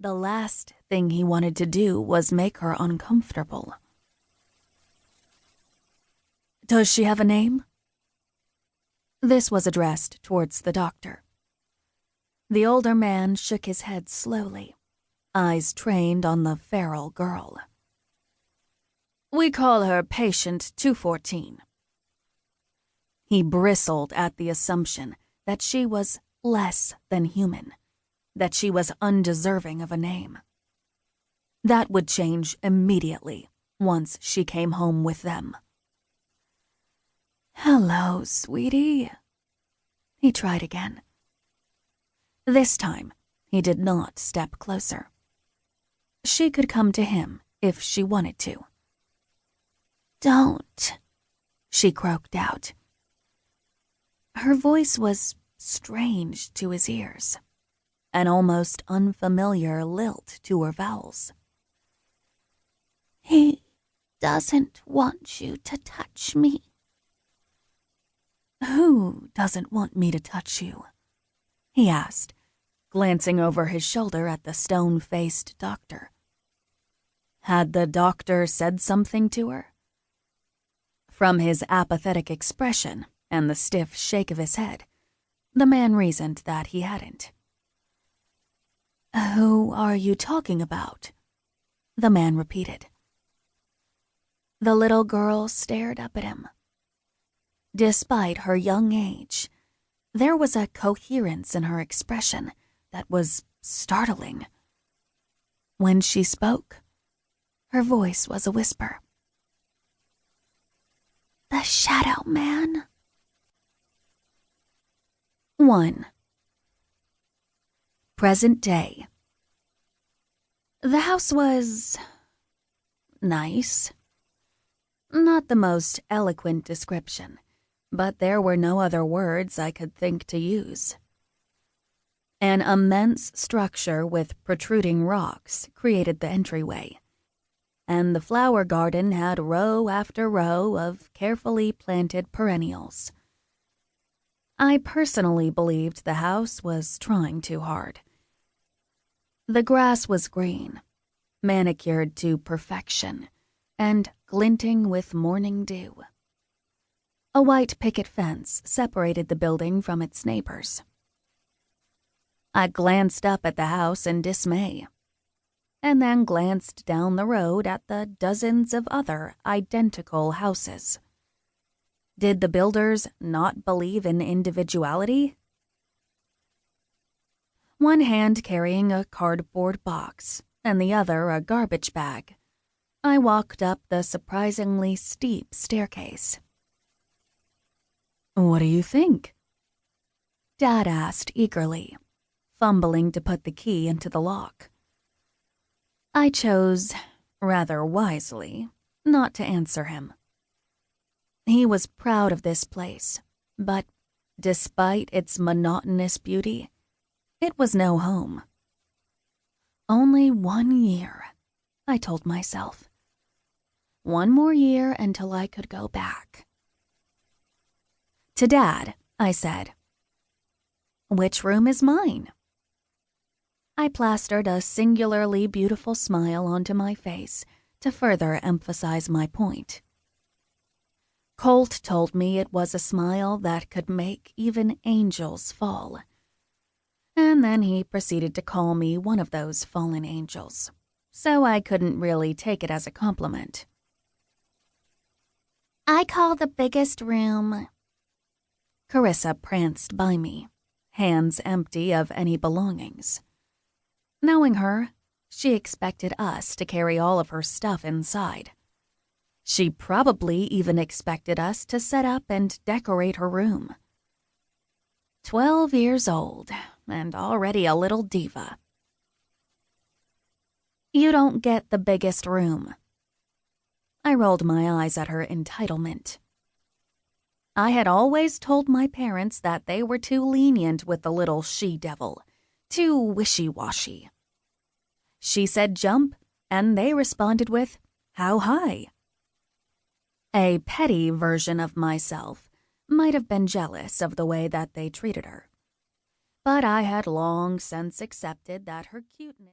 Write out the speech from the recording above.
the last thing he wanted to do was make her uncomfortable. "Does she have a name?" This was addressed towards the doctor. The older man shook his head slowly, eyes trained on the feral girl. "We call her Patient 214. He bristled at the assumption that she was less than human, that she was undeserving of a name. That would change immediately once she came home with them. "Hello, sweetie." He tried again. This time, he did not step closer. She could come to him if she wanted to. "Don't," she croaked out. Her voice was strange to his ears, an almost unfamiliar lilt to her vowels. "He doesn't want you to touch me." "Who doesn't want me to touch you?" he asked, glancing over his shoulder at the stone-faced doctor. Had the doctor said something to her? From his apathetic expression and the stiff shake of his head, the man reasoned that he hadn't. "Who are you talking about?" the man repeated. The little girl stared up at him. Despite her young age, there was a coherence in her expression that was startling. When she spoke, her voice was a whisper. "The Shadow Man." 1. Present day. The house was nice. Not the most eloquent description, but there were no other words I could think to use. An immense structure with protruding rocks created the entryway, and the flower garden had row after row of carefully planted perennials. I personally believed the house was trying too hard. The grass was green, manicured to perfection, and glinting with morning dew. A white picket fence separated the building from its neighbors. I glanced up at the house in dismay, and then glanced down the road at the dozens of other identical houses. Did the builders not believe in individuality? One hand carrying a cardboard box and the other a garbage bag, I walked up the surprisingly steep staircase. "What do you think?" Dad asked eagerly, fumbling to put the key into the lock. I chose, rather wisely, not to answer him. He was proud of this place, but despite its monotonous beauty, it was no home. Only 1 year, I told myself. 1 more year until I could go back. To Dad, I said, "Which room is mine?" I plastered a singularly beautiful smile onto my face to further emphasize my point. Colt told me it was a smile that could make even angels fall. And then he proceeded to call me one of those fallen angels, so I couldn't really take it as a compliment. "I call the biggest room." Carissa pranced by me, hands empty of any belongings. Knowing her, she expected us to carry all of her stuff inside. She probably even expected us to set up and decorate her room. 12 years old, and already a little diva. "You don't get the biggest room." I rolled my eyes at her entitlement. I had always told my parents that they were too lenient with the little she-devil, too wishy-washy. She said jump, and they responded with, "How high?" A petty version of myself might have been jealous of the way that they treated her, but I had long since accepted that her cuteness